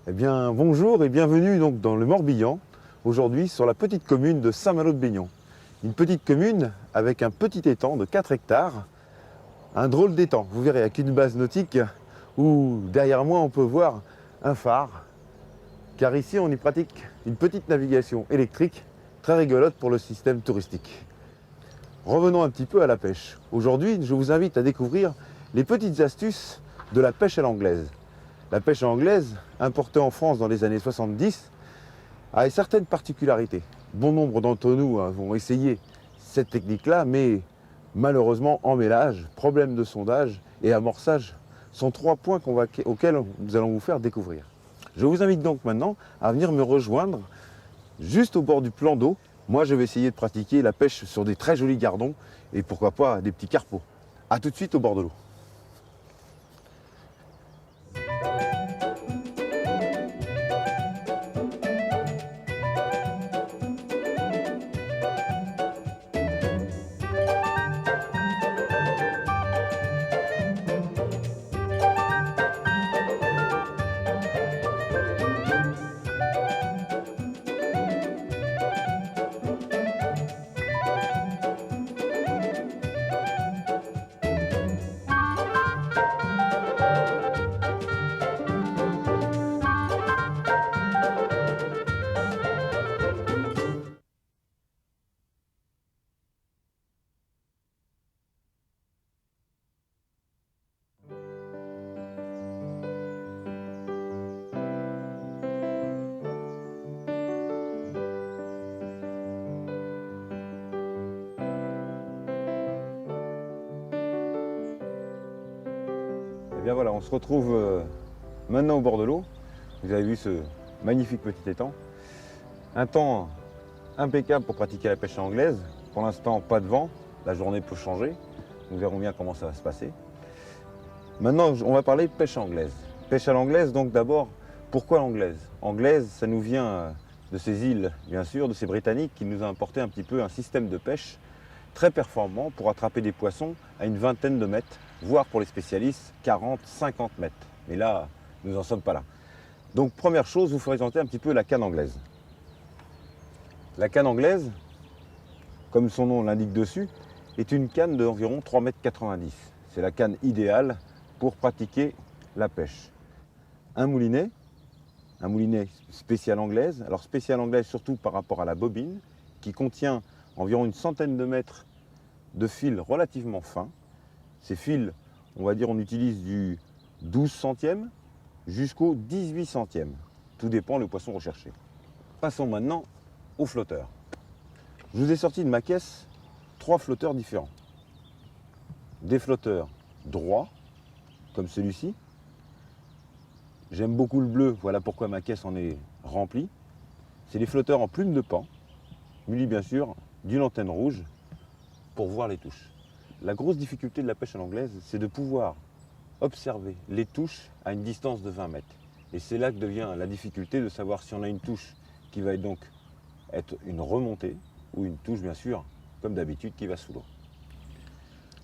Eh bien, bonjour et bienvenue donc dans le Morbihan, aujourd'hui sur la petite commune de Saint-Malo-de-Baignan. Une petite commune avec un petit étang de 4 hectares, un drôle d'étang, vous verrez, avec une base nautique où derrière moi on peut voir un phare, car ici on y pratique une petite navigation électrique très rigolote pour le système touristique. Revenons un petit peu à la pêche. Aujourd'hui, je vous invite à découvrir les petites astuces de la pêche à l'anglaise. La pêche anglaise, importée en France dans les années 70, a certaines particularités. Bon nombre d'entre nous vont essayer cette technique-là, mais malheureusement, emmêlage, problème de sondage et amorçage sont 3 points auxquels nous allons vous faire découvrir. Je vous invite donc maintenant à venir me rejoindre juste au bord du plan d'eau. Moi, je vais essayer de pratiquer la pêche sur des très jolis gardons et pourquoi pas des petits carpeaux. A tout de suite au bord de l'eau. Et bien voilà, on se retrouve maintenant au bord de l'eau. Vous avez vu ce magnifique petit étang. Un temps impeccable pour pratiquer la pêche anglaise. Pour l'instant, pas de vent. La journée peut changer. Nous verrons bien comment ça va se passer. Maintenant, on va parler de pêche anglaise. Pêche à l'anglaise, donc d'abord, pourquoi l'anglaise? Anglaise, ça nous vient de ces îles, bien sûr, de ces Britanniques qui nous ont apporté un petit peu un système de pêche très performant pour attraper des poissons à une vingtaine de mètres, voire pour les spécialistes, 40, 50 mètres. Mais là, nous n'en sommes pas là. Donc, première chose, vous présenter un petit peu la canne anglaise. La canne anglaise, comme son nom l'indique dessus, est une canne d'environ 3,90 m. C'est la canne idéale pour pratiquer la pêche. Un moulinet spécial anglaise. Alors spécial anglaise surtout par rapport à la bobine, qui contient environ une centaine de mètres de fils relativement fins. Ces fils, on va dire, on utilise du 12 centièmes jusqu'au 18 centièmes. Tout dépend le poisson recherché. Passons maintenant aux flotteurs. Je vous ai sorti de ma caisse 3 flotteurs différents. Des flotteurs droits, comme celui-ci. J'aime beaucoup le bleu, voilà pourquoi ma caisse en est remplie. C'est des flotteurs en plume de paon, munis bien sûr d'une antenne rouge pour voir les touches. La grosse difficulté de la pêche à l'anglaise, c'est de pouvoir observer les touches à une distance de 20 mètres. Et c'est là que devient la difficulté de savoir si on a une touche qui va donc être une remontée ou une touche bien sûr, comme d'habitude, qui va sous l'eau.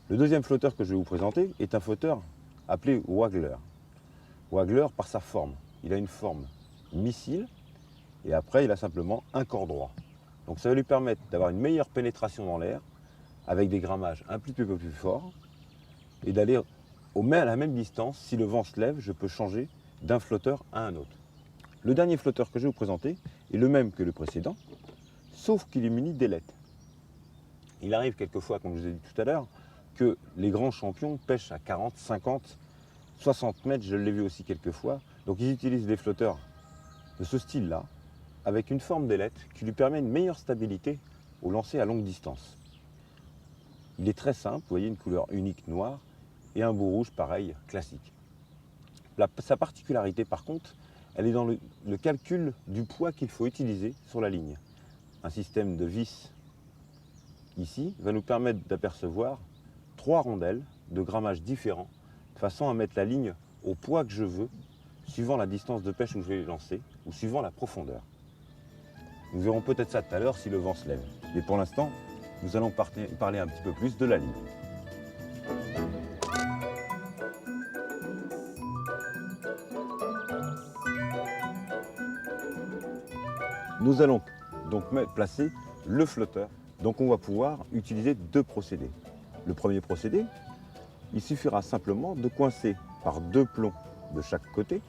Le deuxième flotteur que je vais vous présenter est un flotteur appelé Waggler. Waggler par sa forme. Il a une forme missile et après il a simplement un corps droit. Donc ça va lui permettre d'avoir une meilleure pénétration dans l'air avec des grammages un petit peu plus forts et d'aller à la même distance. Si le vent se lève, je peux changer d'un flotteur à un autre. Le dernier flotteur que je vais vous présenter est le même que le précédent, sauf qu'il est muni d'ailettes. Il arrive quelquefois, comme je vous ai dit tout à l'heure, que les grands champions pêchent à 40, 50, 60 mètres, je l'ai vu aussi quelques fois. Donc ils utilisent des flotteurs de ce style-là, avec une forme d'ailette qui lui permet une meilleure stabilité au lancer à longue distance. Il est très simple, vous voyez une couleur unique noire et un bout rouge pareil, classique. Sa particularité par contre, elle est dans le calcul du poids qu'il faut utiliser sur la ligne. Un système de vis ici va nous permettre d'apercevoir 3 rondelles de grammage différents, de façon à mettre la ligne au poids que je veux, suivant la distance de pêche où je vais les lancer, ou suivant la profondeur. Nous verrons peut-être ça tout à l'heure si le vent se lève. Mais pour l'instant, nous allons parler un petit peu plus de la ligne. Nous allons donc placer le flotteur. Donc on va pouvoir utiliser deux procédés. Le premier procédé, il suffira simplement de coincer par deux plombs de chaque côté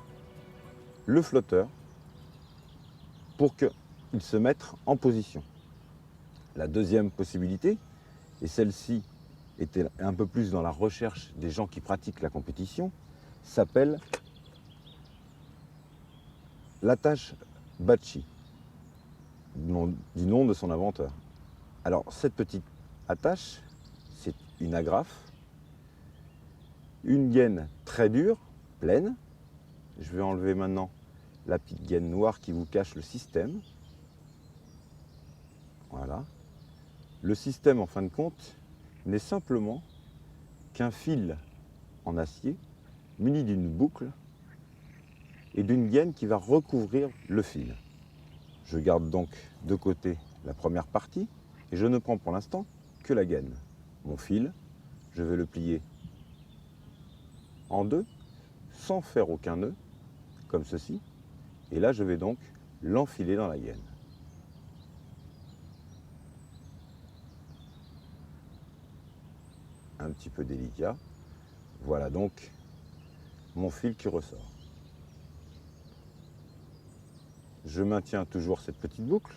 le flotteur pour qu'il se mette en position. La deuxième possibilité, et celle-ci était un peu plus dans la recherche des gens qui pratiquent la compétition, s'appelle l'attache Bachi, du nom de son inventeur. Alors cette petite attache, c'est une agrafe, une gaine très dure, pleine. Je vais enlever maintenant la petite gaine noire qui vous cache le système. Voilà. Le système, en fin de compte, n'est simplement qu'un fil en acier muni d'une boucle et d'une gaine qui va recouvrir le fil. Je garde donc de côté la première partie et je ne prends pour l'instant que la gaine. Mon fil, je vais le plier en deux sans faire aucun nœud, comme ceci. Et là, je vais donc l'enfiler dans la gaine. Un petit peu délicat. Voilà donc mon fil qui ressort. Je maintiens toujours cette petite boucle.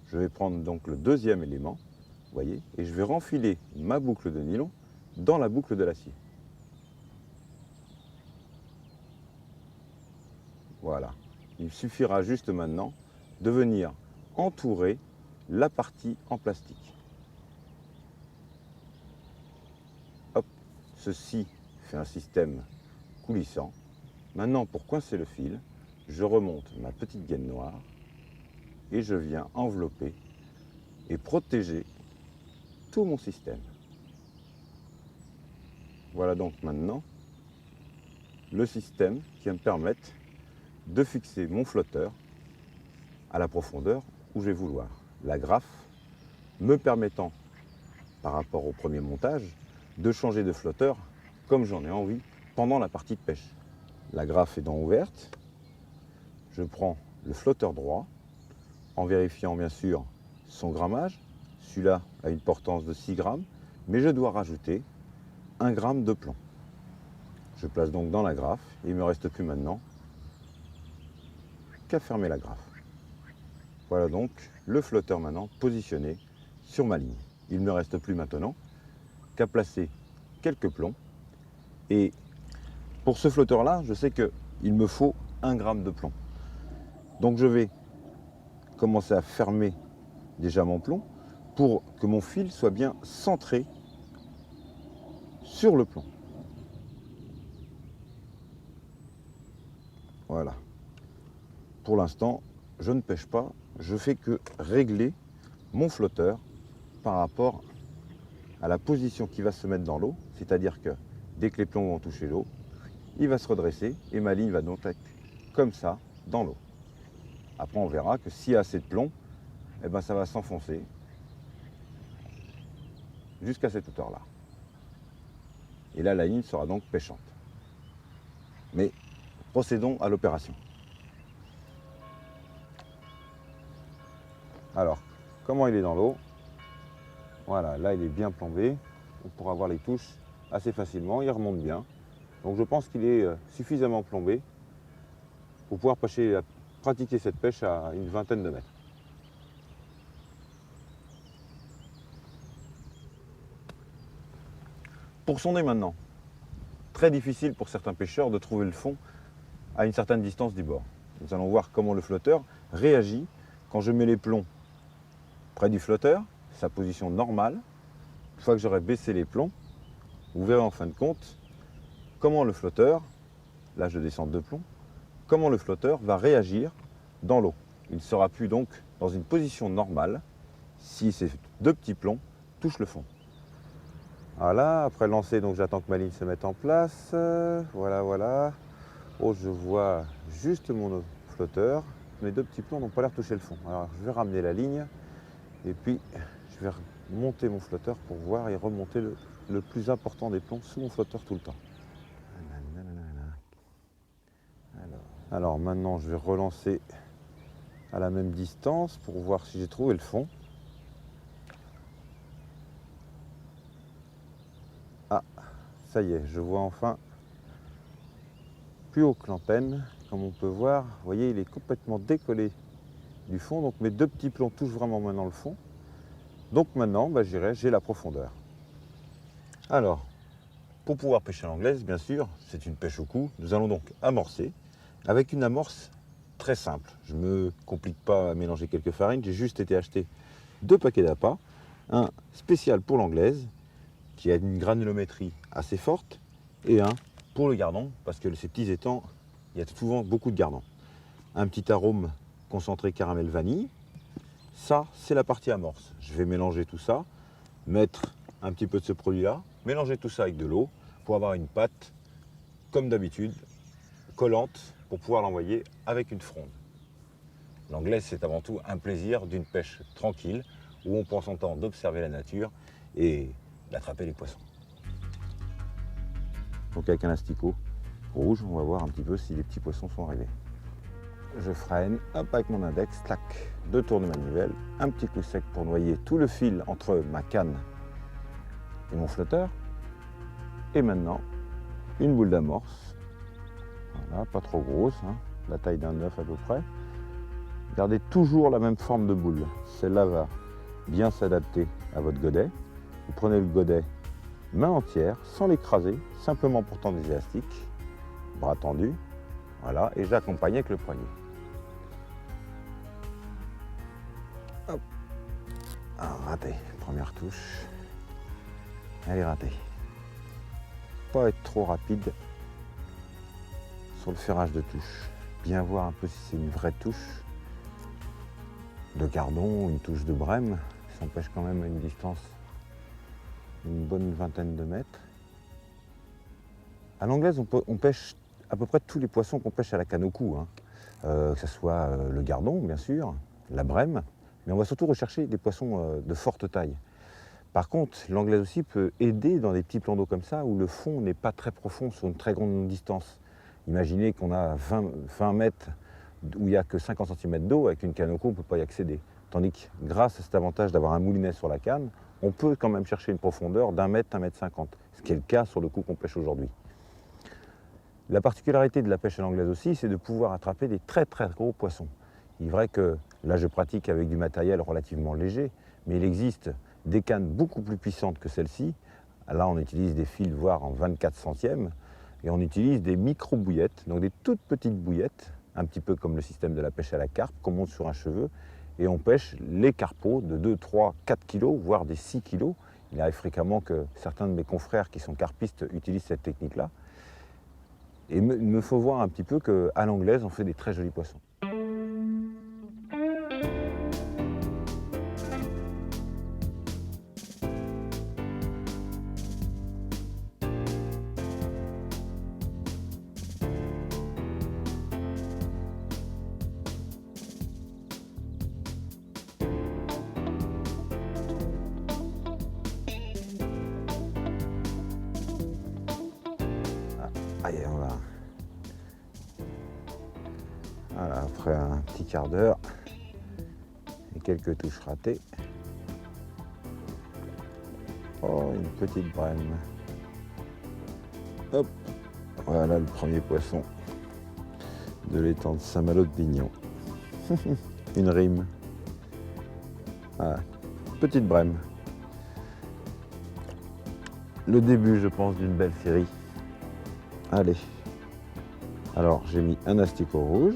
Je vais prendre donc le deuxième élément, vous voyez, et je vais renfiler ma boucle de nylon dans la boucle de l'acier. Voilà. Il suffira juste maintenant de venir entourer la partie en plastique. Hop, ceci fait un système coulissant. Maintenant, pour coincer le fil, je remonte ma petite gaine noire et je viens envelopper et protéger tout mon système. Voilà donc maintenant le système qui va me permettre de fixer mon flotteur à la profondeur où je vais vouloir. La grafe me permettant, par rapport au premier montage, de changer de flotteur comme j'en ai envie pendant la partie de pêche. La grafe étant ouverte, je prends le flotteur droit en vérifiant bien sûr son grammage. Celui-là a une portance de 6 grammes, mais je dois rajouter 1 gramme de plomb. Je place donc dans la grafe et il ne me reste plus maintenant qu'à fermer la grafe. Voilà donc le flotteur maintenant positionné sur ma ligne. Il ne me reste plus maintenant qu'à placer quelques plombs. Et pour ce flotteur-là, je sais qu'il me faut 1 gramme de plomb. Donc je vais commencer à fermer déjà mon plomb pour que mon fil soit bien centré sur le plomb. Voilà. Pour l'instant, je ne pêche pas, je fais que régler mon flotteur par rapport à la position qui va se mettre dans l'eau, c'est-à-dire que dès que les plombs vont toucher l'eau, il va se redresser et ma ligne va donc être comme ça dans l'eau. Après, on verra que s'il y a assez de plomb, eh ben, ça va s'enfoncer jusqu'à cette hauteur-là. Et là, la ligne sera donc pêchante. Mais procédons à l'opération. Alors, comment il est dans l'eau? Voilà, là il est bien plombé. On pourra voir les touches assez facilement, il remonte bien. Donc je pense qu'il est suffisamment plombé pour pouvoir pratiquer cette pêche à une vingtaine de mètres. Pour sonder maintenant, très difficile pour certains pêcheurs de trouver le fond à une certaine distance du bord. Nous allons voir comment le flotteur réagit quand je mets les plombs près du flotteur, sa position normale. Une fois que j'aurai baissé les plombs, vous verrez en fin de compte comment le flotteur, là je descends 2 plombs, comment le flotteur va réagir dans l'eau. Il ne sera plus donc dans une position normale si ces 2 petits plombs touchent le fond. Voilà, après le lancer, donc j'attends que ma ligne se mette en place. Voilà, voilà. Oh, je vois juste mon flotteur. Mes 2 petits plombs n'ont pas l'air de toucher le fond. Alors je vais ramener la ligne et puis je vais monter mon flotteur pour voir et remonter le plus important des plombs sous mon flotteur tout le temps. Alors maintenant je vais relancer à la même distance pour voir si j'ai trouvé le fond. Ah, ça y est, je vois enfin plus haut que l'antenne. Comme on peut voir, vous voyez, il est complètement décollé du fond. Donc mes deux petits plombs touchent vraiment maintenant le fond. Donc maintenant, j'ai la profondeur. Alors, pour pouvoir pêcher à l'anglaise, bien sûr, c'est une pêche au cou. Nous allons donc amorcer avec une amorce très simple. Je ne me complique pas à mélanger quelques farines. J'ai juste été acheter 2 paquets d'appâts. Un spécial pour l'anglaise, qui a une granulométrie assez forte, et un pour le gardon, parce que ces petits étangs, il y a souvent beaucoup de gardons. Un petit arôme concentré caramel vanille. Ça, c'est la partie amorce. Je vais mélanger tout ça, mettre un petit peu de ce produit-là, mélanger tout ça avec de l'eau pour avoir une pâte, comme d'habitude, collante, pour pouvoir l'envoyer avec une fronde. L'anglaise, c'est avant tout un plaisir d'une pêche tranquille, où on prend son temps d'observer la nature et d'attraper les poissons. Donc avec un asticot rouge, on va voir un petit peu si les petits poissons sont arrivés. Je freine, hop, avec mon index, clac, 2 tours de manivelle, un petit coup sec pour noyer tout le fil entre ma canne et mon flotteur. Et maintenant, une boule d'amorce. Voilà, pas trop grosse, hein, la taille d'un œuf à peu près. Gardez toujours la même forme de boule. Celle-là va bien s'adapter à votre godet. Vous prenez le godet main entière, sans l'écraser, simplement pour tendre les élastiques, bras tendus, voilà, et j'accompagne avec le poignet. Hop. Ah, raté, première touche. Elle est ratée. Pas être trop rapide sur le ferrage de touche. Bien voir un peu si c'est une vraie touche de gardon, une touche de brème. Ça pêche quand même à une distance d'une bonne vingtaine de mètres. À l'anglaise, on pêche à peu près tous les poissons qu'on pêche à la canne au cou, hein. Que ce soit le gardon, bien sûr, la brème, mais on va surtout rechercher des poissons de forte taille. Par contre, l'anglaise aussi peut aider dans des petits plans d'eau comme ça, où le fond n'est pas très profond sur une très grande distance. Imaginez qu'on a 20 mètres où il n'y a que 50 cm d'eau, avec une canne au cou, on ne peut pas y accéder. Tandis que grâce à cet avantage d'avoir un moulinet sur la canne, on peut quand même chercher une profondeur d'1 mètre, 1,50 m, ce qui est le cas sur le coup qu'on pêche aujourd'hui. La particularité de la pêche à l'anglaise aussi, c'est de pouvoir attraper des très très gros poissons. Il est vrai que là je pratique avec du matériel relativement léger, mais il existe des cannes beaucoup plus puissantes que celle-ci. Là on utilise des fils voire en 24 centièmes, et on utilise des micro-bouillettes, donc des toutes petites bouillettes, un petit peu comme le système de la pêche à la carpe, qu'on monte sur un cheveu, et on pêche les carpeaux de 2, 3, 4 kg, voire des 6 kg. Il arrive fréquemment que certains de mes confrères qui sont carpistes utilisent cette technique-là. Et il me faut voir un petit peu qu'à l'anglaise, on fait des très jolis poissons. Allez, on va. Voilà, après un petit quart d'heure et quelques touches ratées. Oh, une petite brème. Hop, voilà le premier poisson de l'étang de Saint-Malo de Bignon. Une rime. Voilà, petite brème. Le début, je pense, d'une belle série. Allez, alors j'ai mis un asticot rouge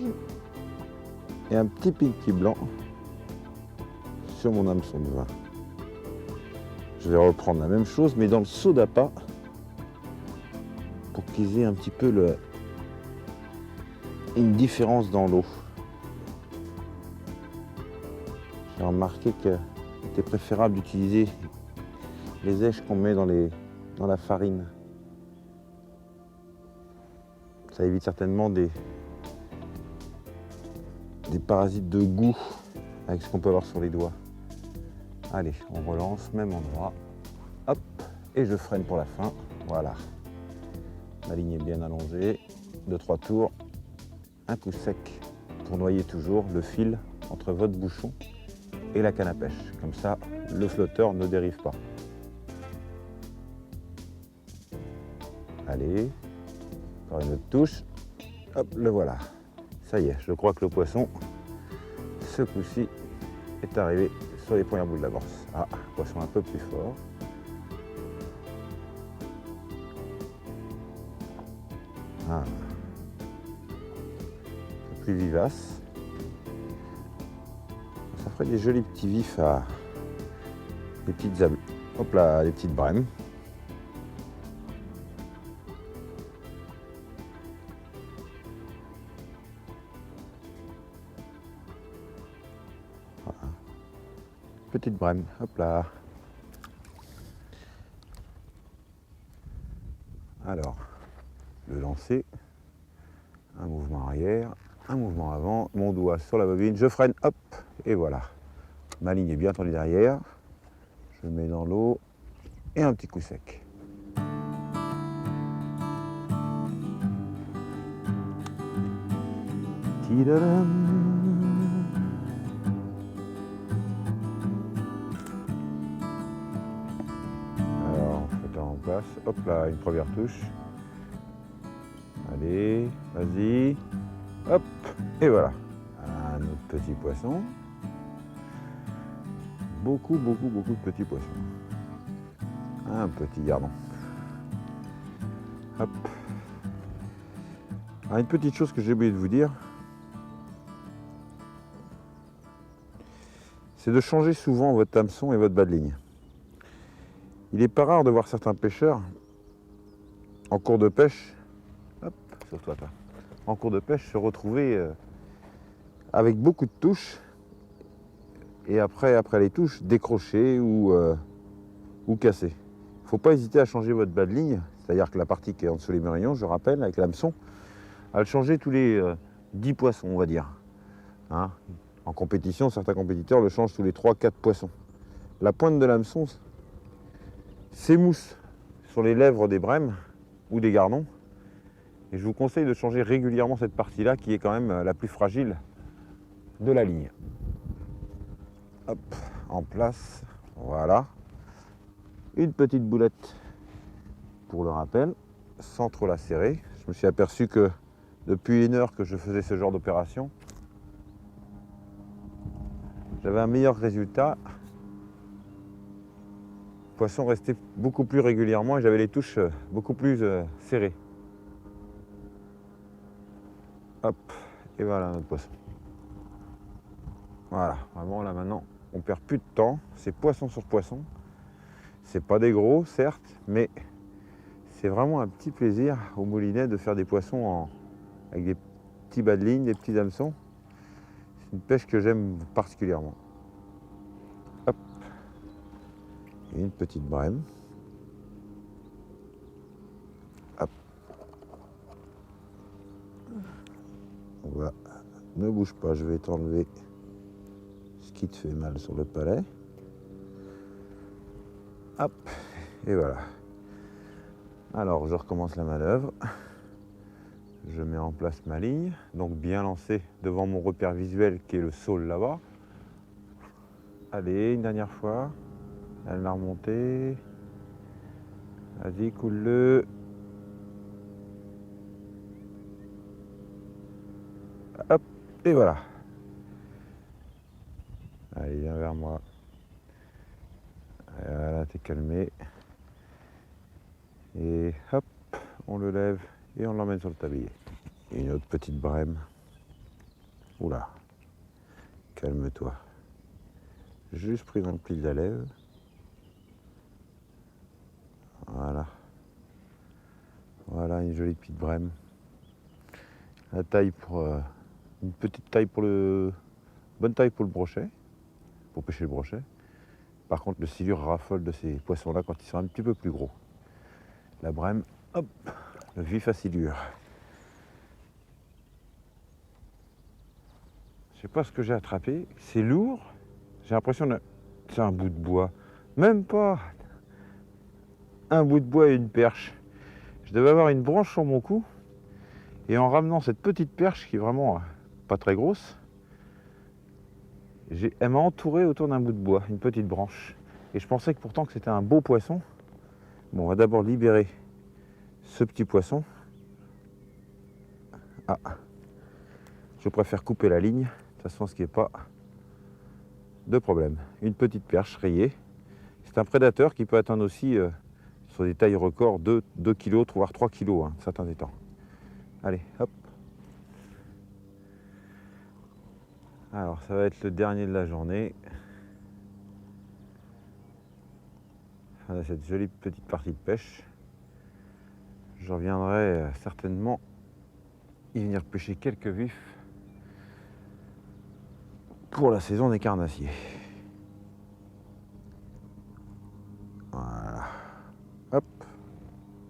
et un petit pinky blanc sur mon hameçon de vin. Je vais reprendre la même chose mais dans le seau d'appât pour qu'ils aient un petit peu une différence dans l'eau. J'ai remarqué qu'il était préférable d'utiliser les èches qu'on met dans la farine. Ça évite certainement des parasites de goût avec ce qu'on peut avoir sur les doigts. Allez, on relance, même endroit. Hop, et je freine pour la fin. Voilà. Ma ligne est bien allongée. 2-3 tours. Un coup sec pour noyer toujours le fil entre votre bouchon et la canne à pêche. Comme ça, le flotteur ne dérive pas. Allez, encore une autre touche. Hop, le voilà. Ça y est, je crois que le poisson, ce coup-ci, est arrivé sur les premières boules d'amorce. Ah, poisson un peu plus fort. Ah. Un peu plus vivace. Ça ferait des jolis petits vifs à des petites hop là, des petites brèmes. Voilà. Petite brème, hop là. Alors, le lancer, un mouvement arrière, un mouvement avant, mon doigt sur la bobine, je freine, hop, et voilà. Ma ligne est bien tendue derrière, je mets dans l'eau et un petit coup sec. Tidadam. Alors, flotteur en place, hop là, une première touche. Allez, vas-y, hop, et voilà. Un autre petit poisson. Beaucoup de petits poissons. Un petit gardon. Hop. Alors, une petite chose que j'ai oublié de vous dire, c'est de changer souvent votre hameçon et votre bas de ligne. Il n'est pas rare de voir certains pêcheurs en cours de pêche, hop, sur toi, en cours de pêche se retrouver avec beaucoup de touches et après les touches décrocher ou casser. Il ne faut pas hésiter à changer votre bas de ligne, c'est-à-dire que la partie qui est en dessous les mérillons, je rappelle, avec l'hameçon, à le changer tous les 10 poissons, on va dire. Hein, en compétition, certains compétiteurs le changent tous les 3-4 poissons. La pointe de l'hameçon s'émousse sur les lèvres des brèmes ou des gardons. Et je vous conseille de changer régulièrement cette partie-là qui est quand même la plus fragile de la ligne. Hop, en place, voilà. Une petite boulette pour le rappel, sans trop la serrer. Je me suis aperçu que depuis 1 heure que je faisais ce genre d'opération, j'avais un meilleur résultat. Le poisson restait beaucoup plus régulièrement et j'avais les touches beaucoup plus serrées. Hop, et voilà notre poisson. Voilà, vraiment là maintenant, on perd plus de temps, c'est poisson sur poisson. C'est pas des gros, certes, mais c'est vraiment un petit plaisir au moulinet de faire des poissons avec des petits bas de ligne, des petits hameçons. C'est une pêche que j'aime particulièrement. Hop, et une petite brème. Hop. Voilà, ne bouge pas, je vais t'enlever ce qui te fait mal sur le palais. Hop, et voilà. Alors, je recommence la manœuvre. Je mets en place ma ligne, donc bien lancée devant mon repère visuel qui est le saule là-bas. Allez, une dernière fois. Elle l'a remonté. Vas-y, coule-le. Hop, et voilà. Allez, viens vers moi. Voilà, t'es calmé. Et hop, on le lève et on l'emmène sur le tablier. Et une autre petite brème. Oula, calme-toi. Juste pris dans le pli de la lèvre. Voilà. Voilà une jolie petite brème. La taille pour une petite taille pour le bonne taille pour le brochet, pour pêcher le brochet. Par contre, le silure raffole de ces poissons-là quand ils sont un petit peu plus gros. La brème, hop, le vif à silure. Je sais pas ce que j'ai attrapé, c'est lourd. J'ai l'impression que c'est un bout de bois. Même pas un bout de bois et une perche. Je devais avoir une branche sur mon cou. Et en ramenant cette petite perche qui est vraiment pas très grosse, Elle m'a entouré autour d'un bout de bois, une petite branche. Et je pensais que pourtant que c'était un beau poisson. Bon, on va d'abord libérer ce petit poisson. Ah, je préfère couper la ligne, de toute façon ce qui n'est pas de problème. Une petite perche rayée. C'est un prédateur qui peut atteindre aussi, sur des tailles records, 2 kg, voire 3 kg, hein, certains des temps. Allez, hop. Alors, ça va être le dernier de la journée. Fin de cette jolie petite partie de pêche. Je reviendrai certainement y venir pêcher quelques vifs pour la saison des carnassiers. Voilà. Hop.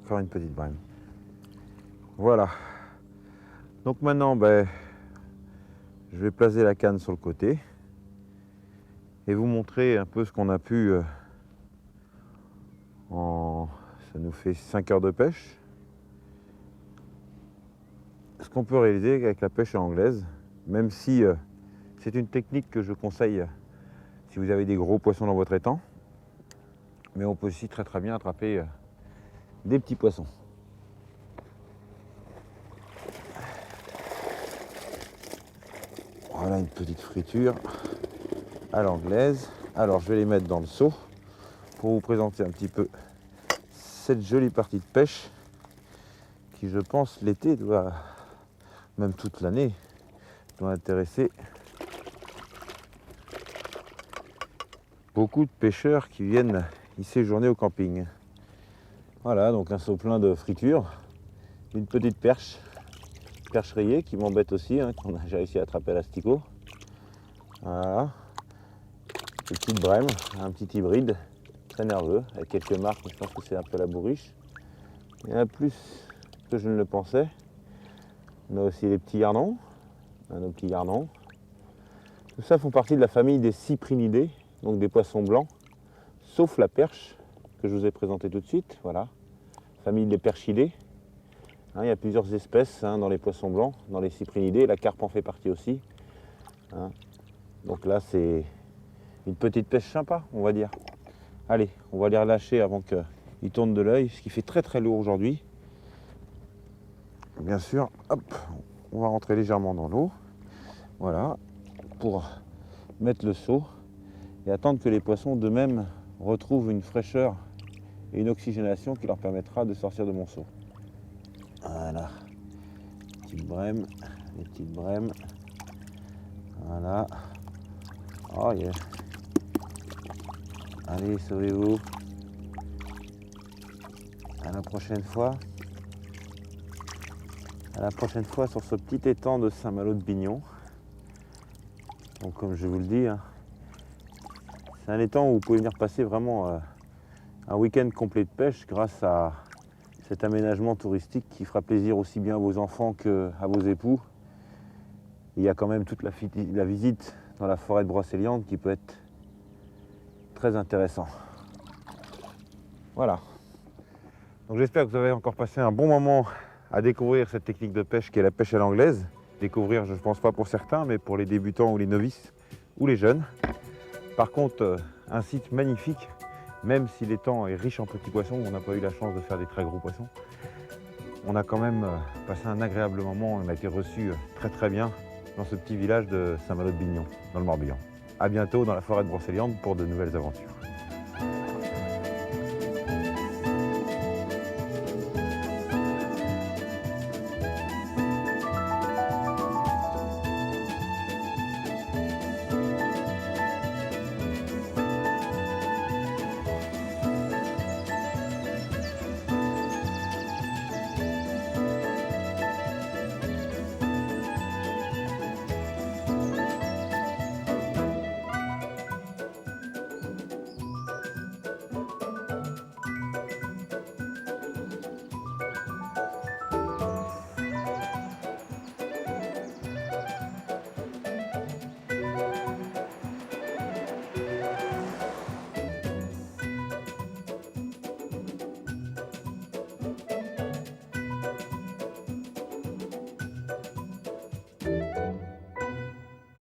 Faire une petite brème. Voilà. Donc maintenant, je vais placer la canne sur le côté et vous montrer un peu ce qu'on a pu ça nous fait 5 heures de pêche. Ce qu'on peut réaliser avec la pêche anglaise, même si c'est une technique que je conseille si vous avez des gros poissons dans votre étang, mais on peut aussi très bien attraper des petits poissons. Voilà une petite friture à l'anglaise. Alors je vais les mettre dans le seau pour vous présenter un petit peu cette jolie partie de pêche qui, je pense, l'été doit, même toute l'année, doit intéresser beaucoup de pêcheurs qui viennent y séjourner au camping. Voilà, donc un seau plein de friture, une petite perche rayée qui m'embête aussi, hein, j'ai réussi à attraper à l'asticot. Voilà, une petite brème, un petit hybride très nerveux avec quelques marques, mais je pense que c'est un peu la bourriche. Il y en a plus que je ne le pensais. On a aussi les petits gardons, nos petits gardons. Tout ça font partie de la famille des cyprinidés, donc des poissons blancs, sauf la perche que je vous ai présentée tout de suite. Voilà, famille des perchidés. Il y a plusieurs espèces dans les poissons blancs, dans les cyprinidés. La carpe en fait partie aussi. Donc là, c'est une petite pêche sympa, on va dire. Allez, on va les relâcher avant qu'ils tournent de l'œil, ce qui fait très lourd aujourd'hui. Bien sûr, hop, on va rentrer légèrement dans l'eau. Voilà, pour mettre le seau et attendre que les poissons d'eux-mêmes retrouvent une fraîcheur et une oxygénation qui leur permettra de sortir de mon seau. Voilà, petite brème, les petites brèmes. Voilà. Oh yeah. Allez, sauvez-vous. À la prochaine fois. À la prochaine fois sur ce petit étang de Saint-Malo-de-Bignon. Donc comme je vous le dis, c'est un étang où vous pouvez venir passer vraiment un week-end complet de pêche grâce à cet aménagement touristique qui fera plaisir aussi bien à vos enfants qu'à vos époux. Il y a quand même toute la visite dans la forêt de Brocéliande qui peut être très intéressant. Voilà. Donc j'espère que vous avez encore passé un bon moment à découvrir cette technique de pêche qui est la pêche à l'anglaise. Découvrir, je ne pense pas pour certains, mais pour les débutants ou les novices ou les jeunes. Par contre, un site magnifique, même si l'étang est riche en petits poissons, on n'a pas eu la chance de faire des très gros poissons. On a quand même passé un agréable moment, on a été reçus très bien dans ce petit village de Saint-Malo-de-Bignon, dans le Morbihan. A bientôt dans la forêt de Brocéliande pour de nouvelles aventures.